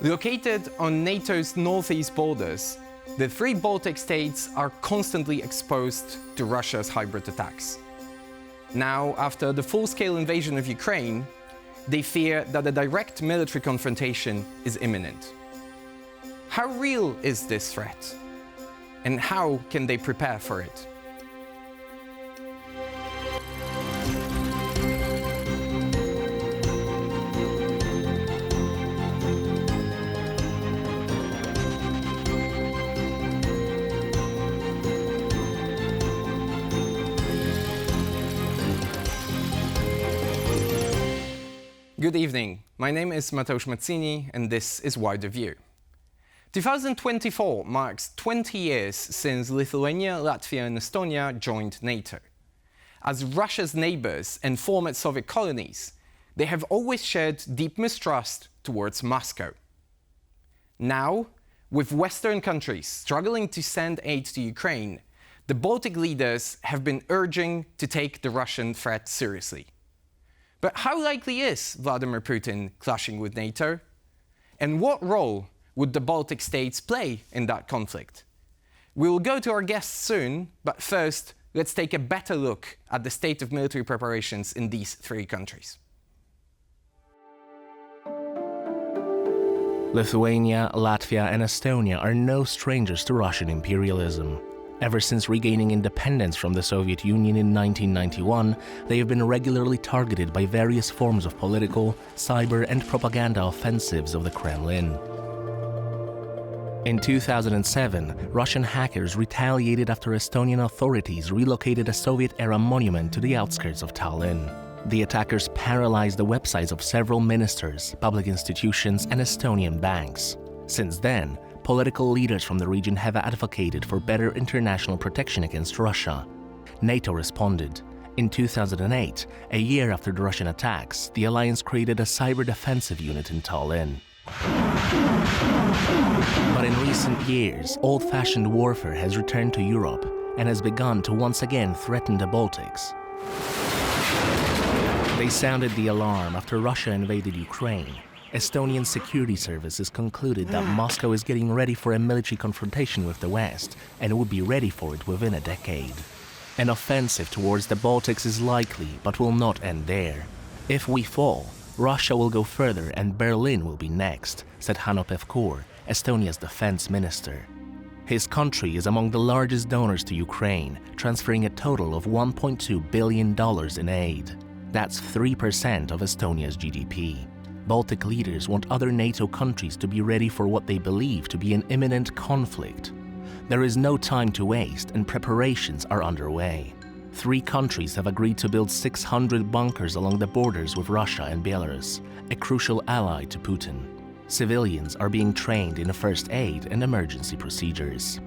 Located on NATO's northeast borders, the three Baltic states are constantly exposed to Russia's hybrid attacks. Now, after the full-scale invasion of Ukraine, they fear that a direct military confrontation is imminent. How real is this threat? And how can they prepare for it? Good evening. My name is Mateusz Mazzini, and this is Wider View. 2024 marks 20 years since Lithuania, Latvia and Estonia joined NATO. As Russia's neighbors and former Soviet colonies, they have always shared deep mistrust towards Moscow. Now, with Western countries struggling to send aid to Ukraine, the Baltic leaders have been urging to take the Russian threat seriously. But how likely is Vladimir Putin clashing with NATO? And what role would the Baltic states play in that conflict? We will go to our guests soon, but first, let's take a better look at the state of military preparations in these three countries. Lithuania, Latvia and Estonia are no strangers to Russian imperialism. Ever since regaining independence from the Soviet Union in 1991, they have been regularly targeted by various forms of political, cyber and propaganda offensives of the Kremlin. In 2007, Russian hackers retaliated after Estonian authorities relocated a Soviet-era monument to the outskirts of Tallinn. The attackers paralyzed the websites of several ministers, public institutions and Estonian banks. Since then, political leaders from the region have advocated for better international protection against Russia. NATO responded. In 2008, a year after the Russian attacks, the alliance created a cyber defensive unit in Tallinn. But in recent years, old-fashioned warfare has returned to Europe and has begun to once again threaten the Baltics. They sounded the alarm after Russia invaded Ukraine. Estonian security services concluded that Moscow is getting ready for a military confrontation with the West and would be ready for it within a decade. An offensive towards the Baltics is likely, but will not end there. If we fall, Russia will go further and Berlin will be next, said Hanno Pevkur, Estonia's defense minister. His country is among the largest donors to Ukraine, transferring a total of $1.2 billion in aid. That's 3% of Estonia's GDP. Baltic leaders want other NATO countries to be ready for what they believe to be an imminent conflict. There is no time to waste and preparations are underway. 3 countries have agreed to build 600 bunkers along the borders with Russia and Belarus, a crucial ally to Putin. Civilians are being trained in first aid and emergency procedures.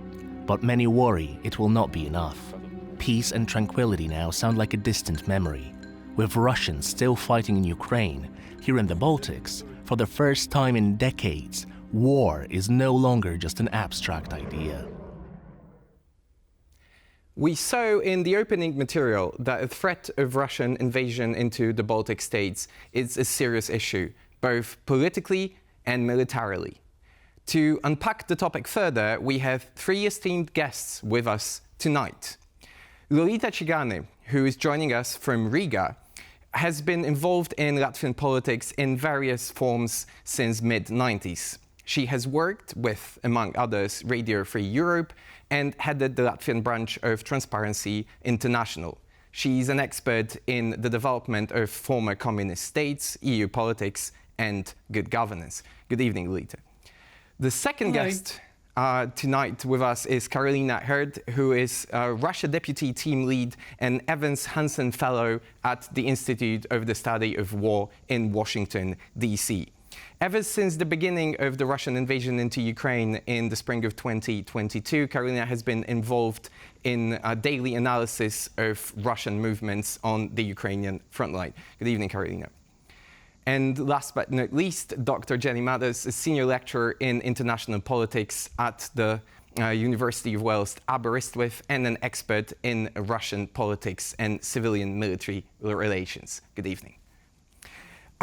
But many worry it will not be enough. Peace and tranquility now sound like a distant memory. With Russians still fighting in Ukraine, here in the Baltics, for the first time in decades, war is no longer just an abstract idea. We saw in the opening material that the threat of Russian invasion into the Baltic states is a serious issue, both politically and militarily. To unpack the topic further, we have 3 esteemed guests with us tonight. Lolita Čigāne, who is joining us from Riga, has been involved in Latvian politics in various forms since mid-90s. She has worked with, among others, Radio Free Europe and headed the Latvian branch of Transparency International. She's an expert in the development of former communist states, EU politics and good governance. Good evening, Lolita. The second guest tonight with us is Karolina Hird, who is a Russia Deputy Team Lead and Evans Hansen Fellow at the Institute of the Study of War in Washington, D.C. Ever since the beginning of the Russian invasion into Ukraine in the spring of 2022, Karolina has been involved in daily analysis of Russian movements on the Ukrainian front line. Good evening, Karolina. And last but not least, Dr. Jenny Mathers, a senior lecturer in international politics at the University of Wales, Aberystwyth, and an expert in Russian politics and civilian-military relations. Good evening.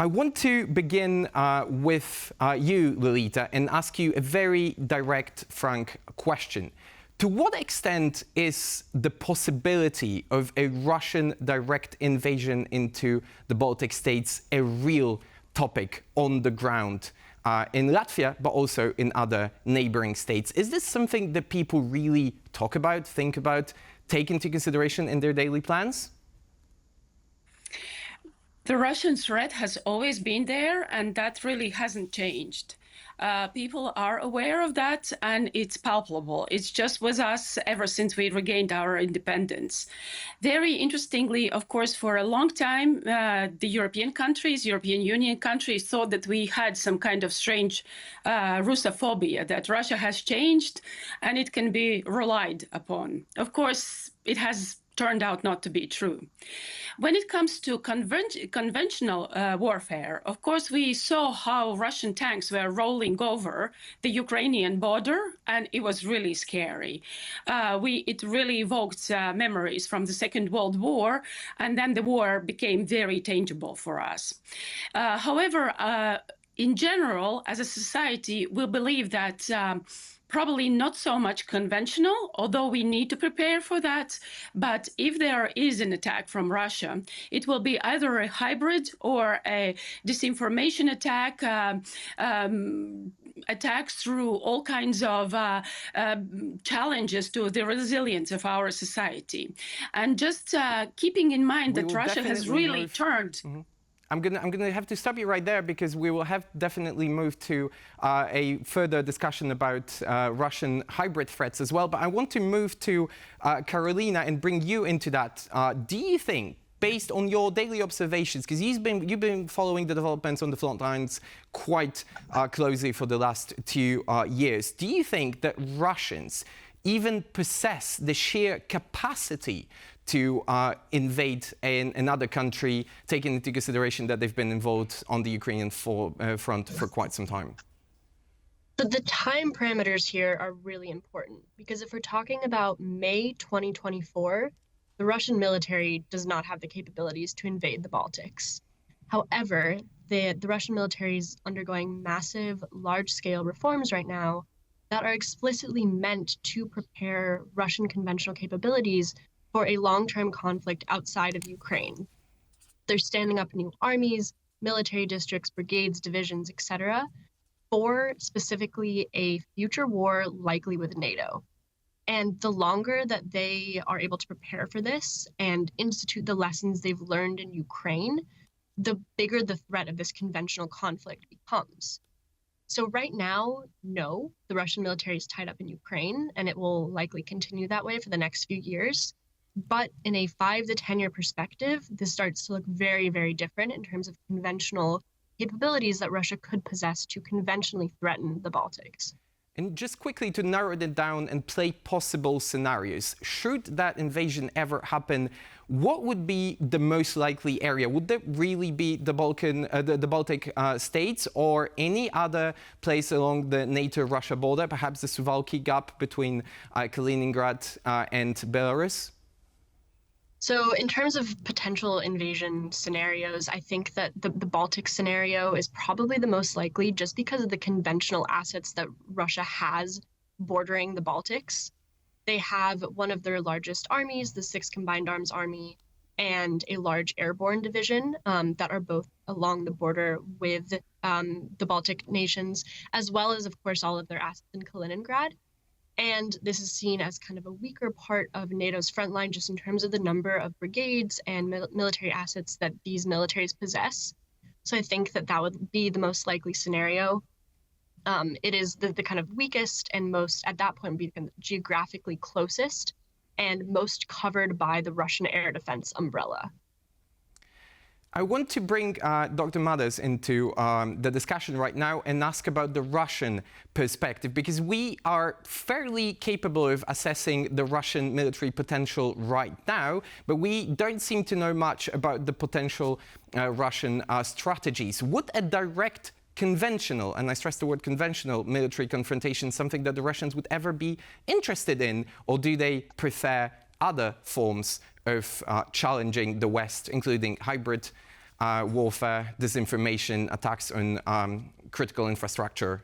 I want to begin with you, Lolita, and ask you a very direct, frank question. To what extent is the possibility of a Russian direct invasion into the Baltic states a real topic on the ground in Latvia, but also in other neighboring states? Is this something that people really talk about, think about, take into consideration in their daily plans? The Russian threat has always been there, and that really hasn't changed. People are aware of that, and it's palpable. It's just with us ever since we regained our independence. Very interestingly, of course, for a long time, the European countries, European Union countries thought that we had some kind of strange Russophobia, that Russia has changed and it can be relied upon. Of course, it has turned out not to be true. When it comes to conventional warfare, of course, we saw how Russian tanks were rolling over the Ukrainian border, and it was really scary. It really evoked memories from the Second World War, and then the war became very tangible for us. However, in general, as a society, we believe that probably not so much conventional, although we need to prepare for that. But if there is an attack from Russia, it will be either a hybrid or a disinformation attack, attacks through all kinds of challenges to the resilience of our society. And just keeping in mind that Russia has really turned... Mm-hmm. I'm gonna have to stop you right there, because we will have definitely moved to a further discussion about Russian hybrid threats as well. But I want to move to Karolina and bring you into that. Do you think, based on your daily observations, because you've been following the developments on the front lines quite closely for the last 2 years, do you think that Russians even possess the sheer capacity to invade another country, taking into consideration that they've been involved on the Ukrainian front for quite some time? So the time parameters here are really important, because if we're talking about May 2024, the Russian military does not have the capabilities to invade the Baltics. However, the Russian military is undergoing massive, large-scale reforms right now that are explicitly meant to prepare Russian conventional capabilities for a long-term conflict outside of Ukraine. They're standing up new armies, military districts, brigades, divisions, etc., for specifically a future war likely with NATO. And the longer that they are able to prepare for this and institute the lessons they've learned in Ukraine, the bigger the threat of this conventional conflict becomes. So right now, no, the Russian military is tied up in Ukraine, and it will likely continue that way for the next few years. But in a 5 to 10 year perspective, this starts to look very, very different in terms of conventional capabilities that Russia could possess to conventionally threaten the Baltics. And just quickly to narrow it down and play possible scenarios, should that invasion ever happen, what would be the most likely area? Would that really be the Baltic states, or any other place along the NATO-Russia border, perhaps the Suwalki Gap between Kaliningrad and Belarus? So in terms of potential invasion scenarios, I think that the Baltic scenario is probably the most likely, just because of the conventional assets that Russia has bordering the Baltics. They have one of their largest armies, the 6th Combined Arms Army, and a large airborne division that are both along the border with the Baltic nations, as well as, of course, all of their assets in Kaliningrad. And this is seen as kind of a weaker part of NATO's front line, just in terms of the number of brigades and military assets that these militaries possess. So I think that that would be the most likely scenario. It is the kind of weakest and most, at that point, be the geographically closest and most covered by the Russian air defense umbrella. I want to bring Dr. Mathers into the discussion right now and ask about the Russian perspective, because we are fairly capable of assessing the Russian military potential right now, but we don't seem to know much about the potential Russian strategies. Would a direct conventional, and I stress the word conventional, military confrontation something that the Russians would ever be interested in, or do they prefer other forms of challenging the West, including hybrid warfare, disinformation, attacks on critical infrastructure?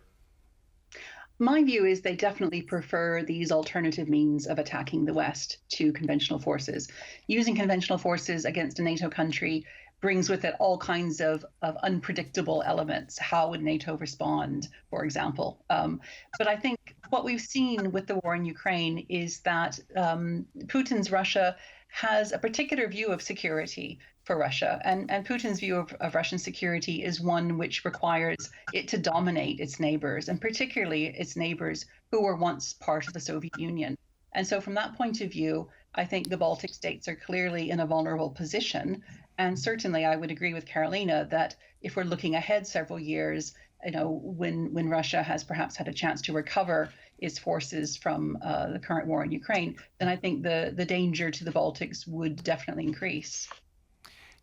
My view is they definitely prefer these alternative means of attacking the West to conventional forces. Using conventional forces against a NATO country brings with it all kinds of unpredictable elements. How would NATO respond, for example? But I think what we've seen with the war in Ukraine is that Putin's Russia has a particular view of security for Russia. And Putin's view of Russian security is one which requires it to dominate its neighbors, and particularly its neighbors who were once part of the Soviet Union. And so from that point of view, I think the Baltic states are clearly in a vulnerable position. And certainly I would agree with Karolina that if we're looking ahead several years, when Russia has perhaps had a chance to recover its forces from the current war in Ukraine, then I think the danger to the Baltics would definitely increase.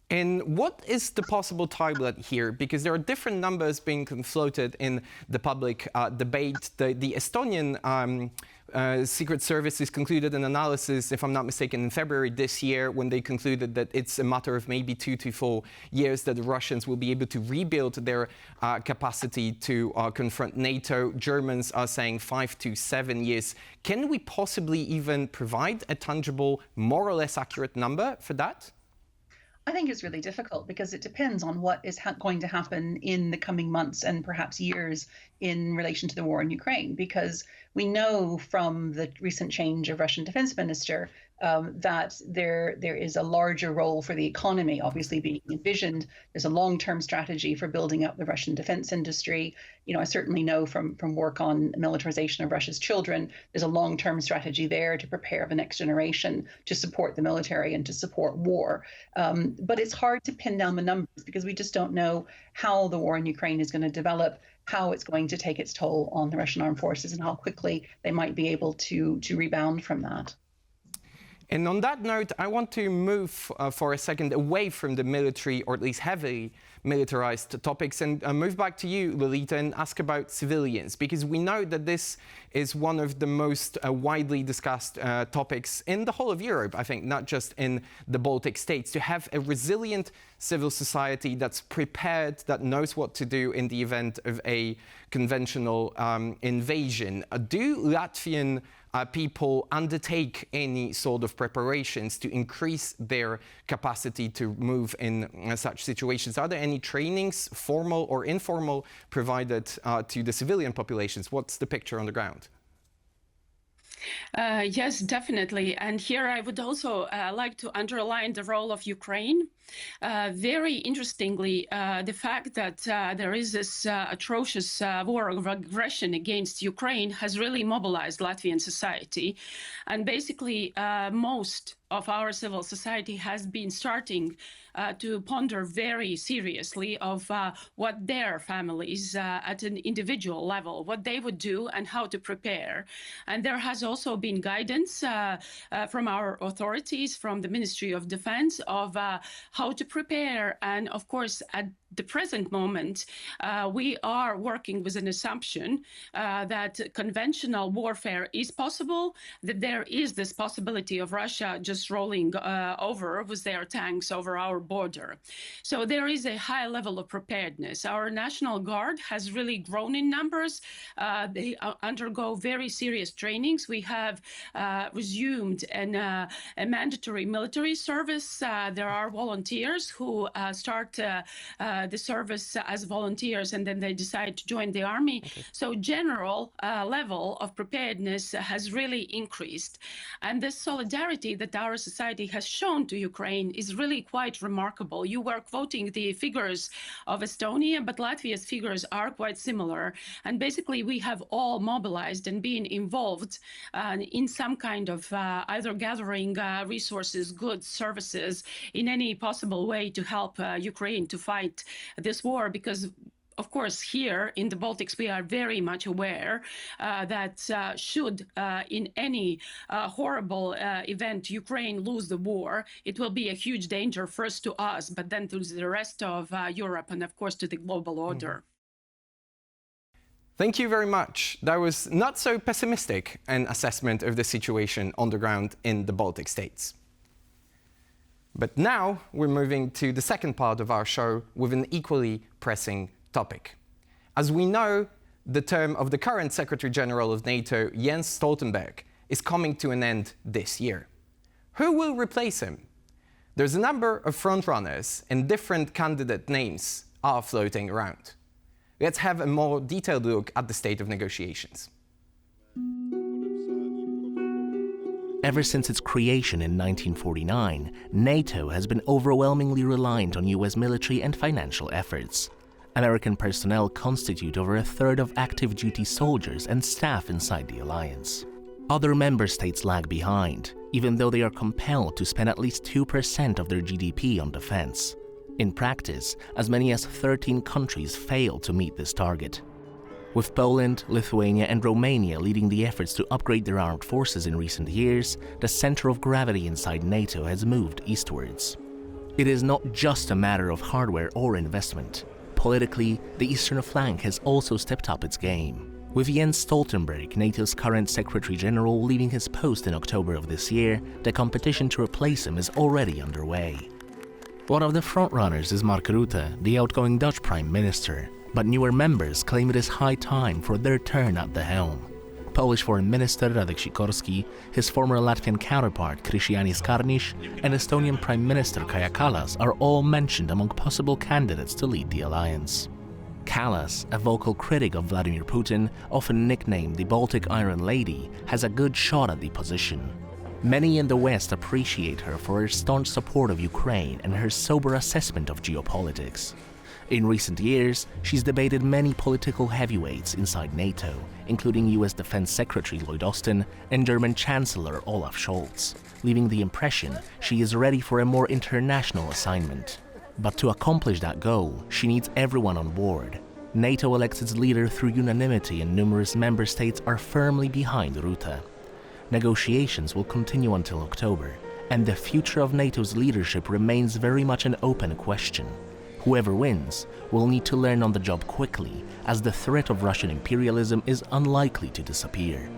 And what is the possible timeline here? Because there are different numbers being floated in the public debate. The Estonian Secret Services concluded an analysis, if I'm not mistaken, in February this year, when they concluded that it's a matter of maybe 2 to 4 years that the Russians will be able to rebuild their capacity to confront NATO. Germans are saying 5 to 7 years. Can we possibly even provide a tangible, more or less accurate number for that? I think it's really difficult because it depends on what is going to happen in the coming months and perhaps years in relation to the war in Ukraine, because we know from the recent change of Russian defense minister that there is a larger role for the economy obviously being envisioned. There's a long-term strategy for building up the Russian defense industry. I certainly know from work on militarization of Russia's children, there's a long-term strategy there to prepare the next generation to support the military and to support war. But it's hard to pin down the numbers because we just don't know how the war in Ukraine is going to develop, how it's going to take its toll on the Russian armed forces, and how quickly they might be able to rebound from that. And on that note, I want to move for a second away from the military, or at least heavily militarized topics, and move back to you, Lolita, and ask about civilians, because we know that this is one of the most widely discussed topics in the whole of Europe, I think, not just in the Baltic states, to have a resilient civil society that's prepared, that knows what to do in the event of a conventional invasion. Do Latvian people undertake any sort of preparations to increase their capacity to move in such situations? Are there any trainings, formal or informal, provided to the civilian populations? What's the picture on the ground? Yes, definitely. And here I would also like to underline the role of Ukraine. Very interestingly, the fact that there is this atrocious war of aggression against Ukraine has really mobilized Latvian society. And basically, most of our civil society has been starting to ponder very seriously of what their families at an individual level, what they would do and how to prepare. And there has also been guidance from our authorities, from the Ministry of Defense, of how to prepare. And of course, at the present moment, we are working with an assumption that conventional warfare is possible, that there is this possibility of Russia just rolling over with their tanks over our border. So there is a high level of preparedness. Our National Guard has really grown in numbers. They undergo very serious trainings. We have resumed a mandatory military service. There are volunteers who start the service as volunteers and then they decide to join the army. Okay. So general level of preparedness has really increased. And this solidarity that our society has shown to Ukraine is really quite remarkable. You were quoting the figures of Estonia, but Latvia's figures are quite similar. And basically we have all mobilized and been involved in some kind of either gathering resources, goods, services in any possible way to help Ukraine to fight this war, because of course, here in the Baltics, we are very much aware that should in any horrible event Ukraine lose the war, it will be a huge danger first to us, but then to the rest of Europe and of course to the global order. Thank you very much. That was not so pessimistic an assessment of the situation on the ground in the Baltic states. But now we're moving to the second part of our show with an equally pressing topic. As we know, the term of the current Secretary General of NATO, Jens Stoltenberg, is coming to an end this year. Who will replace him? There's a number of frontrunners and different candidate names are floating around. Let's have a more detailed look at the state of negotiations. Ever since its creation in 1949, NATO has been overwhelmingly reliant on US military and financial efforts. American personnel constitute over a third of active duty soldiers and staff inside the alliance. Other member states lag behind, even though they are compelled to spend at least 2% of their GDP on defense. In practice, as many as 13 countries fail to meet this target. With Poland, Lithuania and Romania leading the efforts to upgrade their armed forces in recent years, the center of gravity inside NATO has moved eastwards. It is not just a matter of hardware or investment. Politically, the eastern flank has also stepped up its game. With Jens Stoltenberg, NATO's current Secretary General, leaving his post in October of this year, the competition to replace him is already underway. One of the frontrunners is Mark Rutte, the outgoing Dutch Prime Minister, but newer members claim it is high time for their turn at the helm. Polish Foreign Minister Radek Sikorski, his former Latvian counterpart Krišjānis Karniņš, and Estonian Prime Minister Kaja Kallas are all mentioned among possible candidates to lead the alliance. Kallas, a vocal critic of Vladimir Putin, often nicknamed the Baltic Iron Lady, has a good shot at the position. Many in the West appreciate her for her staunch support of Ukraine and her sober assessment of geopolitics. In recent years, she's debated many political heavyweights inside NATO, including US Defense Secretary Lloyd Austin and German Chancellor Olaf Scholz, leaving the impression she is ready for a more international assignment. But to accomplish that goal, she needs everyone on board. NATO elects its leader through unanimity and numerous member states are firmly behind Rutte. Negotiations will continue until October, and the future of NATO's leadership remains very much an open question. Whoever wins will need to learn on the job quickly, as the threat of Russian imperialism is unlikely to disappear.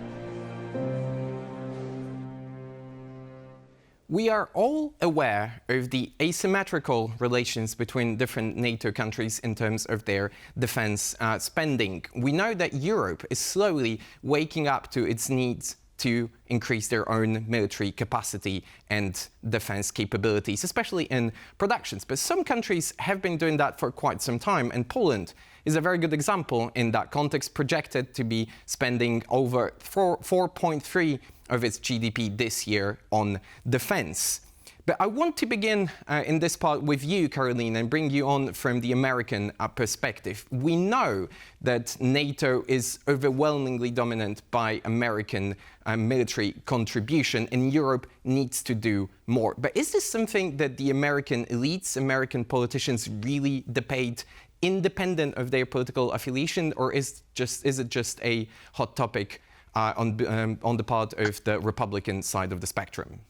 We are all aware of the asymmetrical relations between different NATO countries in terms of their defense spending. We know that Europe is slowly waking up to its needs to increase their own military capacity and defense capabilities, especially in productions. But some countries have been doing that for quite some time, and Poland is a very good example in that context, projected to be spending over 4.3% of its GDP this year on defense. But I want to begin in this part with you, Karolina, and bring you on from the American perspective. We know that NATO is overwhelmingly dominant by American military contribution, and Europe needs to do more. But is this something that the American elites, American politicians really debate independent of their political affiliation, or is it just a hot topic on the part of the Republican side of the spectrum?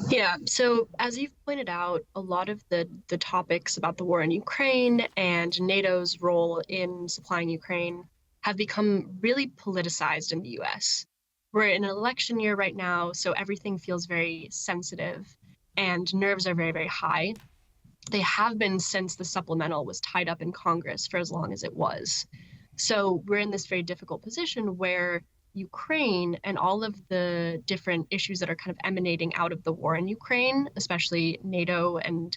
Yeah, so as you've pointed out, a lot of the topics about the war in Ukraine and NATO's role in supplying Ukraine have become really politicized in the US. We're in an election year right now, so everything feels very sensitive and nerves are very, very high. They have been since the supplemental was tied up in Congress for as long as it was. So we're in this very difficult position where Ukraine and all of the different issues that are kind of emanating out of the war in Ukraine, especially NATO and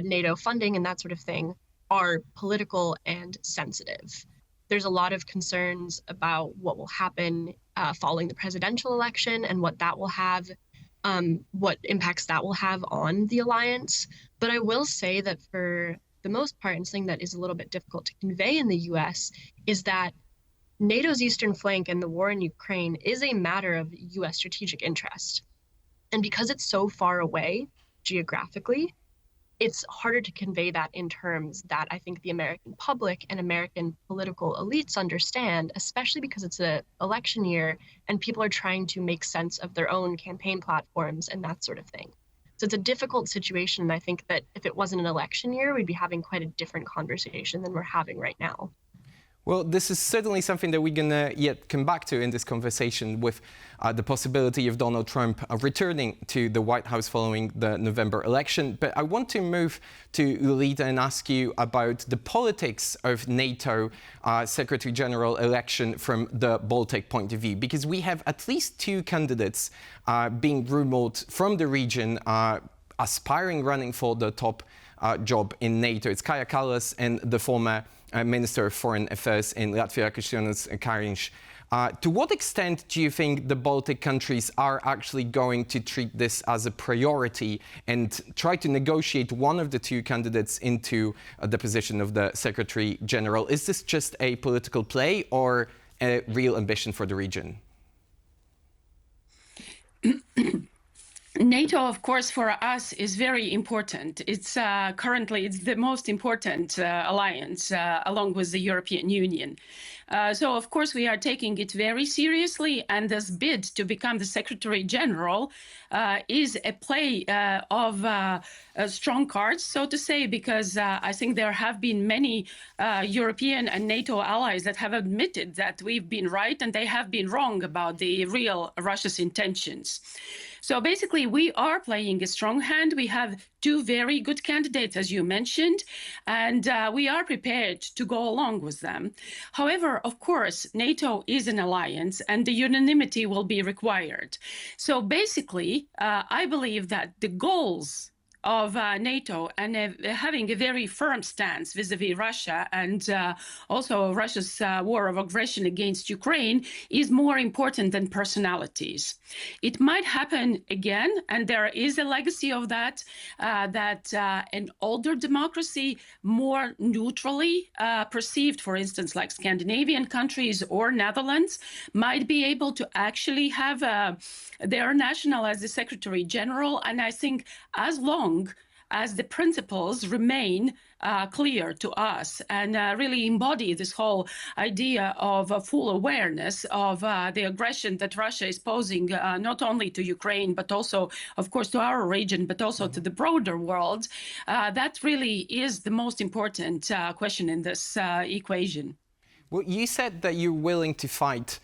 NATO funding and that sort of thing, are political and sensitive. There's a lot of concerns about what will happen following the presidential election and what that will have, what impacts that will have on the alliance. But I will say that for the most part, and something that is a little bit difficult to convey in the US, is that NATO's eastern flank and the war in Ukraine is a matter of US strategic interest. And because it's so far away geographically, it's harder to convey that in terms that I think the American public and American political elites understand, especially because it's an election year and people are trying to make sense of their own campaign platforms and that sort of thing. So it's a difficult situation. And I think that if it wasn't an election year, we'd be having quite a different conversation than we're having right now. Well, this is certainly something that we're going to yet come back to in this conversation with the possibility of Donald Trump returning to the White House following the November election. But I want to move to Lolita and ask you about the politics of NATO Secretary General election from the Baltic point of view, because we have at least two candidates being rumored from the region aspiring running for the top job in NATO. It's Kaja Kallas and the former Minister of Foreign Affairs in Latvia, Krišjānis Kariņš. To what extent do you think the Baltic countries are actually going to treat this as a priority and try to negotiate one of the two candidates into the position of the Secretary General? Is this just a political play or a real ambition for the region? NATO, of course, for us is very important. It's currently the most important alliance along with the European Union. So, of course, we are taking it very seriously, and this bid to become the Secretary General is a play of strong cards, so to say, because I think there have been many European and NATO allies that have admitted that we've been right and they have been wrong about the real Russia's intentions. So basically, we are playing a strong hand. We have two very good candidates, as you mentioned, and we are prepared to go along with them. However, of course, NATO is an alliance and the unanimity will be required. So basically, I believe that the goals of NATO and having a very firm stance vis-a-vis Russia and also Russia's war of aggression against Ukraine is more important than personalities. It might happen again, and there is a legacy of that, that an older democracy, more neutrally perceived, for instance, like Scandinavian countries or Netherlands, might be able to actually have their national as the Secretary General. And I think as long as the principles remain clear to us and really embody this whole idea of a full awareness of the aggression that Russia is posing not only to Ukraine, but also, of course, to our region, but also to the broader world, that really is the most important question in this equation. Well, you said that you're willing to fight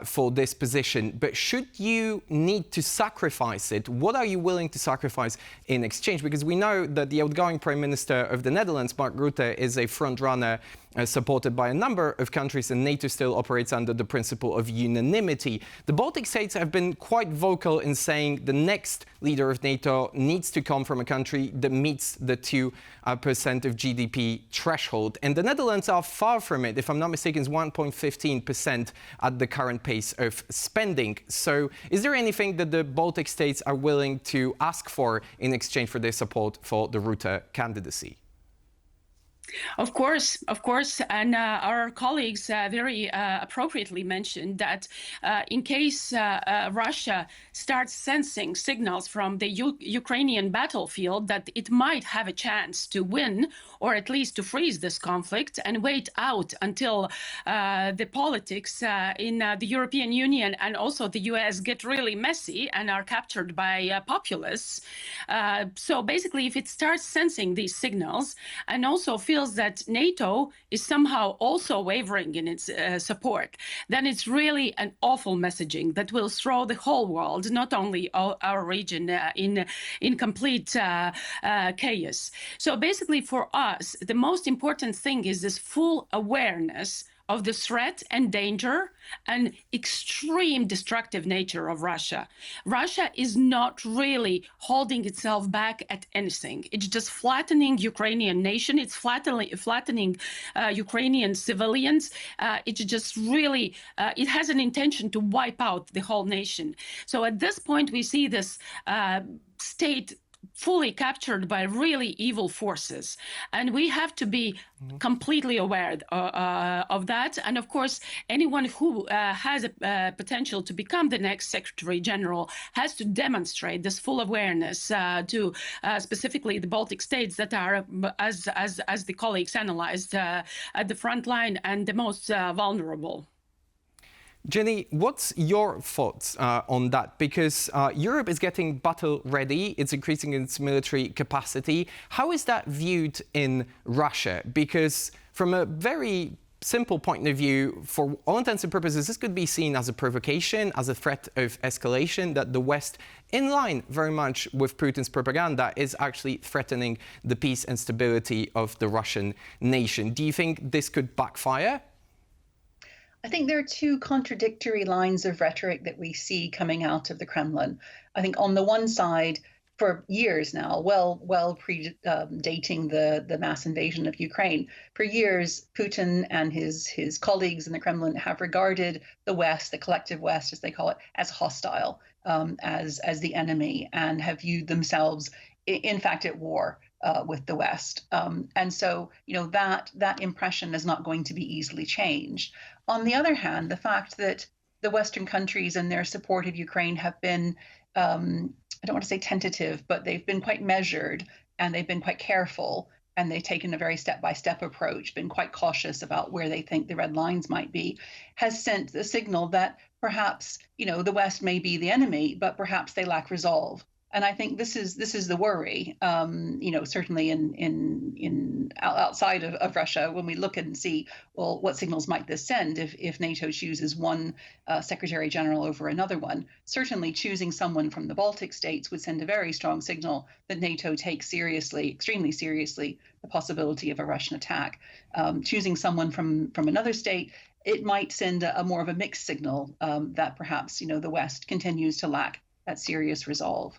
for this position, but should you need to sacrifice it, what are you willing to sacrifice in exchange? Because we know that the outgoing Prime Minister of the Netherlands, Mark Rutte, is a front-runner supported by a number of countries, and NATO still operates under the principle of unanimity. The Baltic states have been quite vocal in saying the next leader of NATO needs to come from a country that meets the 2% of GDP threshold. And the Netherlands are far from it. If I'm not mistaken, it's 1.15% at the current pace of spending. So is there anything that the Baltic states are willing to ask for in exchange for their support for the Rutte candidacy? Of course, and our colleagues very appropriately mentioned that in case Russia starts sensing signals from the Ukrainian battlefield that it might have a chance to win, or at least to freeze this conflict and wait out until the politics in the European Union and also the US get really messy and are captured by populists. So basically, if it starts sensing these signals and also feels that NATO is somehow also wavering in its support, then it's really an awful messaging that will throw the whole world, not only our region, in complete chaos. So basically for us, the most important thing is this full awareness of the threat and danger and extreme destructive nature of Russia. Russia is not really holding itself back at anything. It's just flattening Ukrainian nation. It's flattening Ukrainian civilians. It's just really, it has an intention to wipe out the whole nation. So at this point, we see this state fully captured by really evil forces. And we have to be completely aware of that. And of course, anyone who has a potential to become the next Secretary General has to demonstrate this full awareness to specifically the Baltic states that are, as the colleagues analyzed, at the front line and the most vulnerable. Jenny, what's your thoughts on that? Because Europe is getting battle ready, it's increasing its military capacity. How is that viewed in Russia? Because from a very simple point of view, for all intents and purposes, this could be seen as a provocation, as a threat of escalation, that the West, in line very much with Putin's propaganda, is actually threatening the peace and stability of the Russian nation. Do you think this could backfire? I think there are two contradictory lines of rhetoric that we see coming out of the Kremlin. I think on the one side, for years now, well predating the mass invasion of Ukraine, for years, Putin and his colleagues in the Kremlin have regarded the West, the collective West, as they call it, as hostile, as the enemy, and have viewed themselves, in fact, at war with the West. And so, that impression is not going to be easily changed. On the other hand, the fact that the Western countries and their support of Ukraine have been, I don't want to say tentative, but they've been quite measured and they've been quite careful, and they've taken a very step-by-step approach, been quite cautious about where they think the red lines might be, has sent the signal that perhaps, the West may be the enemy, but perhaps they lack resolve. And I think this is the worry, certainly in outside of Russia, when we look and see, well, what signals might this send if NATO chooses one Secretary General over another one? Certainly choosing someone from the Baltic states would send a very strong signal that NATO takes seriously, extremely seriously, the possibility of a Russian attack. Choosing someone from another state, it might send a more of a mixed signal that perhaps, the West continues to lack that serious resolve.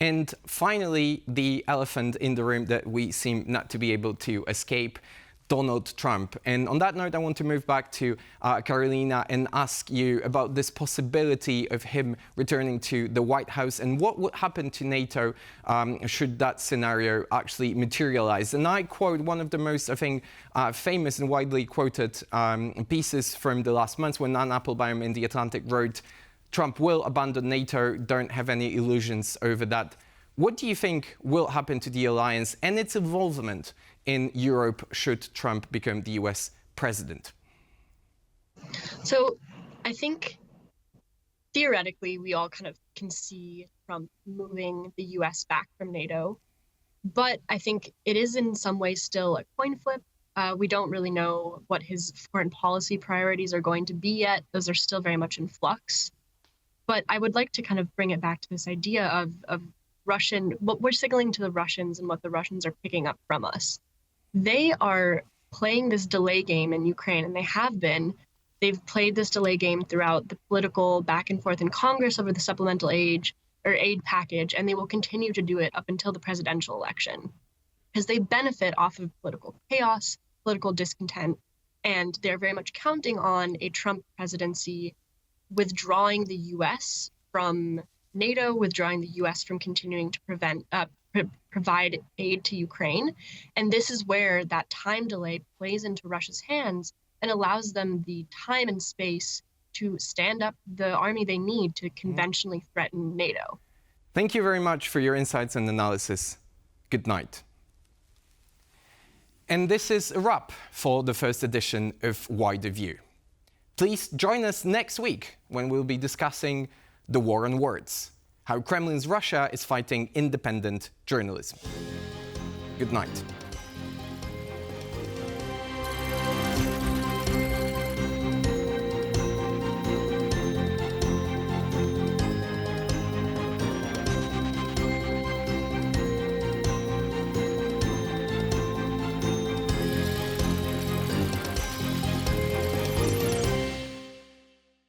And finally, the elephant in the room that we seem not to be able to escape, Donald Trump. And on that note, I want to move back to Karolina and ask you about this possibility of him returning to the White House and what would happen to NATO should that scenario actually materialize. And I quote one of the most, I think, famous and widely quoted pieces from the last months when Ann Applebaum in The Atlantic wrote, "Trump will abandon NATO, don't have any illusions over that." What do you think will happen to the alliance and its involvement in Europe should Trump become the US president? So I think theoretically, we all kind of can see Trump moving the US back from NATO. But I think it is in some ways still a coin flip. We don't really know what his foreign policy priorities are going to be yet. Those are still very much in flux. But I would like to kind of bring it back to this idea of what we're signaling to the Russians and what the Russians are picking up from us. They are playing this delay game in Ukraine, and they have been. They've played this delay game throughout the political back and forth in Congress over the supplemental aid package, and they will continue to do it up until the presidential election, because they benefit off of political chaos, political discontent, and they're very much counting on a Trump presidency withdrawing the U.S. from NATO, withdrawing the U.S. from continuing to provide aid to Ukraine. And this is where that time delay plays into Russia's hands and allows them the time and space to stand up the army they need to conventionally threaten NATO. Thank you very much for your insights and analysis. Good night. And this is a wrap for the first edition of Wider View. Please join us next week when we'll be discussing the war on words, how Kremlin's Russia is fighting independent journalism. Good night.